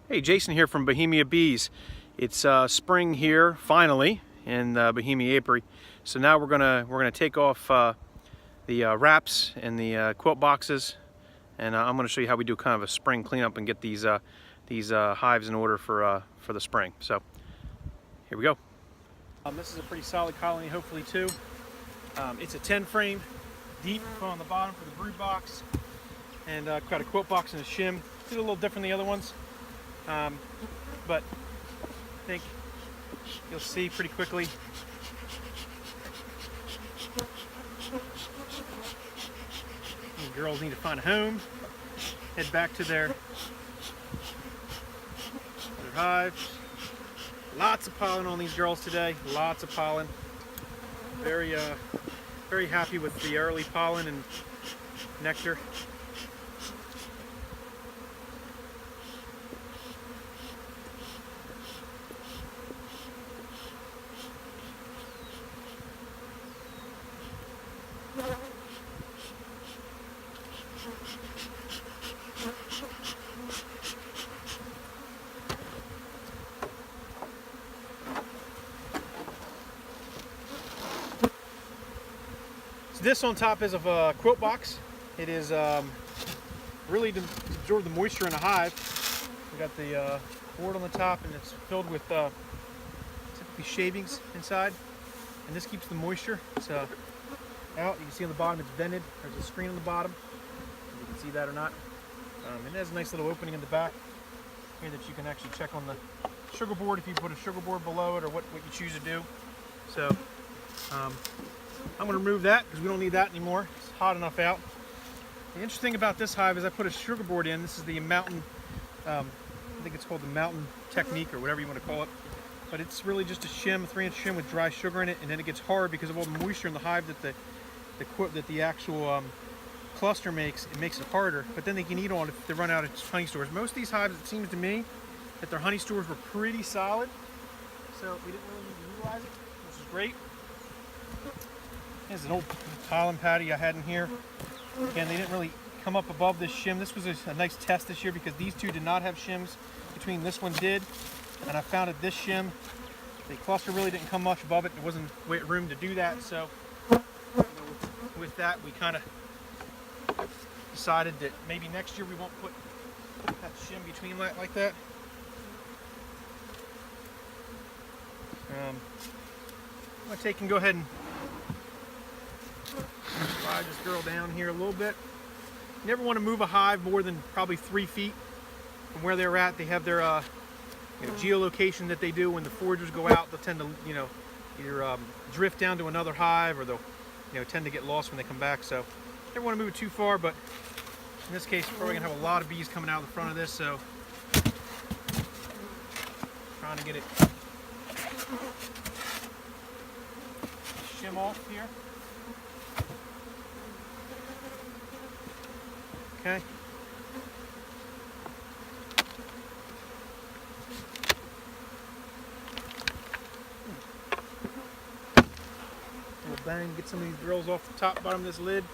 Hey, Jason here from Bohemia Bees. It's spring here finally in Bohemia Apiary. So now we're gonna take off the wraps and the quilt boxes, and I'm gonna show you how we do kind of a spring cleanup and get these hives in order for the spring. So here we go. This is a pretty solid colony, hopefully too. It's a 10 frame, deep on the bottom for the brood box, and got a quilt box and a shim. It's a little different than the other ones. But I think you'll see pretty quickly. These girls need to find a home, head back to their hives. Lots of pollen on these girls today, lots of pollen. Very happy with the early pollen and nectar. So this on top is a quilt box. It is really to absorb the moisture in a hive. We got the board on the top, and it's filled with typically shavings inside, and this keeps the moisture. It's out. You can see on the bottom it's vented. There's a screen on the bottom. If you can see that or not. And it has a nice little opening in the back here that you can actually check on the sugar board if you put a sugar board below it, or what you choose to do. So I'm going to remove that because we don't need that anymore. It's hot enough out. The interesting about this hive is I put a sugar board in. This is the mountain, I think it's called the mountain technique or whatever you want to call it. But it's really just a shim, a 3-inch shim with dry sugar in it, and then it gets hard because of all the moisture in the hive that the actual cluster makes. It makes it harder, but then they can eat on it if they run out of honey stores. Most of these hives, it seems to me, that their honey stores were pretty solid, so we didn't really need to utilize it, which is great. There's an old pollen patty I had in here. Again, they didn't really come up above this shim. This was a nice test this year because these two did not have shims between. This one did, and I found that this shim, the cluster really didn't come much above it. There wasn't room to do that, so with that we kind of decided that maybe next year we won't put that shim between like that. I'm going to take and go ahead and slide this girl down here a little bit. You never want to move a hive more than probably 3 feet from where they're at. They have their geolocation that they do when the foragers go out. They'll tend to either drift down to another hive, or they'll tend to get lost when they come back. So you never want to move it too far, but in this case we're probably going to have a lot of bees coming out of the front of this, so trying to get it shim off here. Okay. Little bang, get some of these drills off the top bottom of this lid.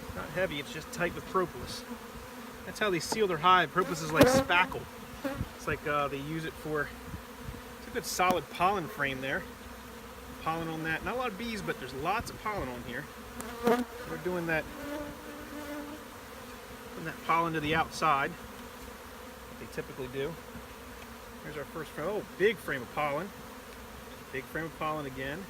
It's not heavy, it's just tight with propolis. That's how they seal their hive. Propolis is like spackle. It's like they use it for, it's a good solid pollen frame there. Pollen on that. Not a lot of bees, but there's lots of pollen on here. We're doing that, putting that pollen to the outside, like they typically do. Here's our first frame. Oh, big frame of pollen. Big frame of pollen again.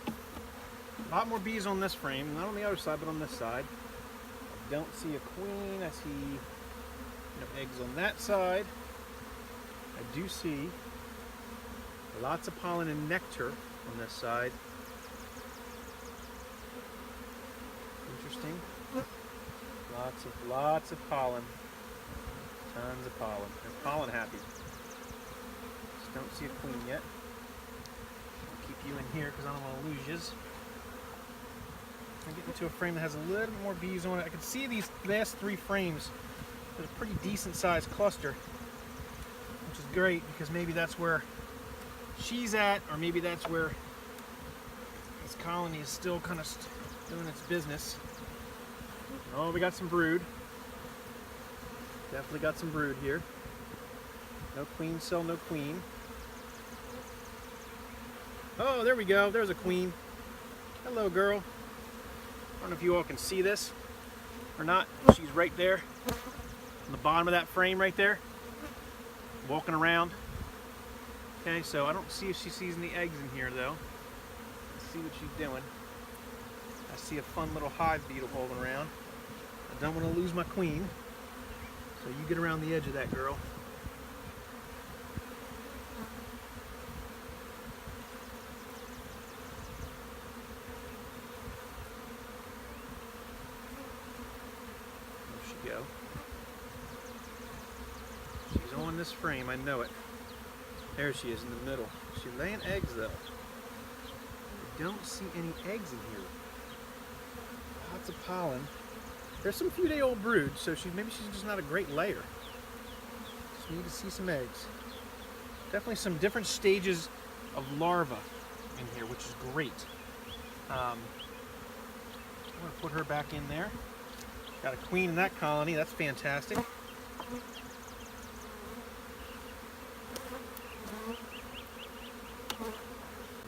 A lot more bees on this frame, not on the other side, but on this side. I don't see a queen. I see no eggs on that side. I do see lots of pollen and nectar on this side. Interesting. Lots of pollen. Tons of pollen. They're pollen happy. Just don't see a queen yet. I'll keep you in here because I don't want to lose yous. I'm getting to a frame that has a little bit more bees on it. I can see these last 3 frames. There's a pretty decent sized cluster, which is great because maybe that's where she's at, or maybe that's where This colony is still kind of doing its business. Oh, we got some brood. Definitely got some brood here. No queen cell, no queen. Oh, there we go. There's a queen. Hello, girl. I don't know if you all can see this or not. She's right there on the bottom of that frame right there, walking around. Okay, so I don't see if she sees any eggs in here though. Let's see what she's doing. I see a fun little hive beetle holding around. I don't want to lose my queen, so you get around the edge of that, girl. There she go. She's on this frame, I know it. There she is in the middle. She's laying eggs though. I don't see any eggs in here. Lots of pollen. There's some few day old brood, so maybe she's just not a great layer. Just need to see some eggs. Definitely some different stages of larvae in here, which is great. I'm going to put her back in there. Got a queen in that colony. That's fantastic.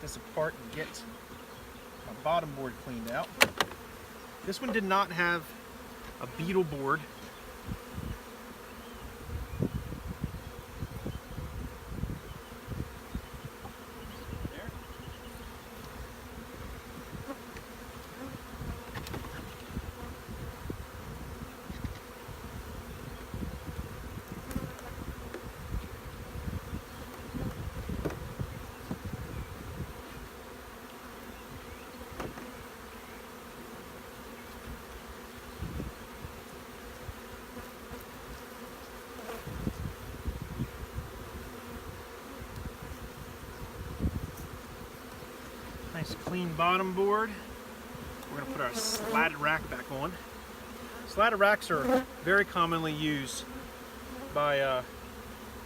This apart and get my bottom board cleaned out. This one did not have a beetle board. There. Nice clean bottom board. We're going to put our slatted rack back on. Slatted racks are very commonly used by to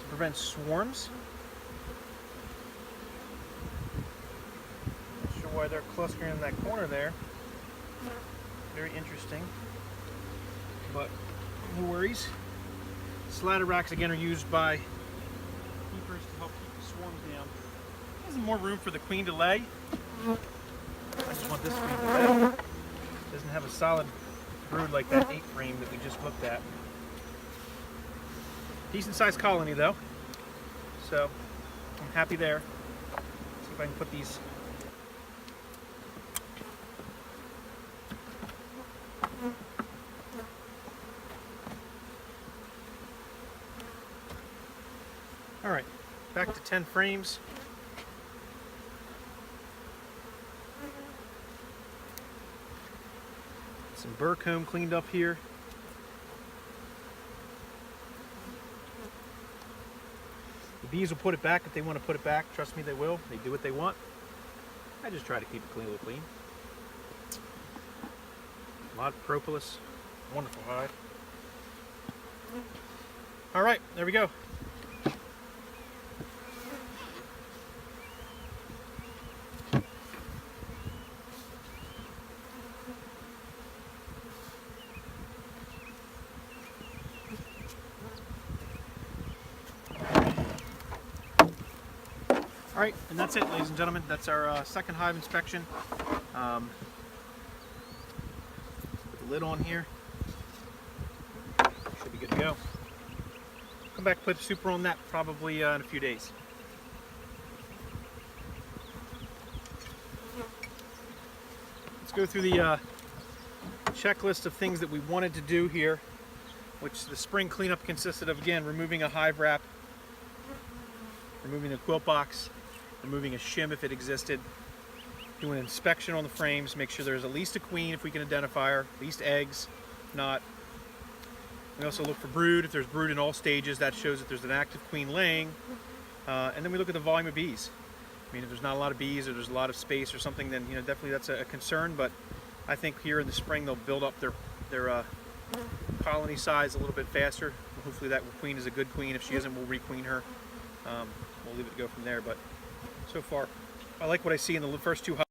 prevent swarms. Not sure why they're clustering in that corner there. Very interesting, but no worries. Slatted racks again are used by keepers to help keep the swarms down. There's more room for the queen to lay. I just want this queen to lay. Doesn't have a solid brood like that 8 frame that we just looked at. Decent sized colony though, so I'm happy there. See if I can put these. All right, back to 10 frames. Some burr comb cleaned up here. The bees will put it back if they want to put it back. Trust me, they will. They do what they want. I just try to keep it clean, a little clean. A lot of propolis. Wonderful hive. All right, there we go. All right, and that's it, ladies and gentlemen. That's our second hive inspection. Put the lid on here. Should be good to go. Come back, put super on that probably in a few days. Let's go through the checklist of things that we wanted to do here, which the spring cleanup consisted of, again, removing a hive wrap, removing the quilt box, removing a shim if it existed, do an inspection on the frames, make sure there's at least a queen if we can identify her, at least eggs, if not. We also look for brood. If there's brood in all stages, that shows that there's an active queen laying. And then we look at the volume of bees. I mean, if there's not a lot of bees or there's a lot of space or something, then definitely that's a concern. But I think here in the spring they'll build up their colony size a little bit faster. Hopefully that queen is a good queen. If she isn't, we'll requeen her. We'll leave it to go from there. But so far, I like what I see in the first 2 hives.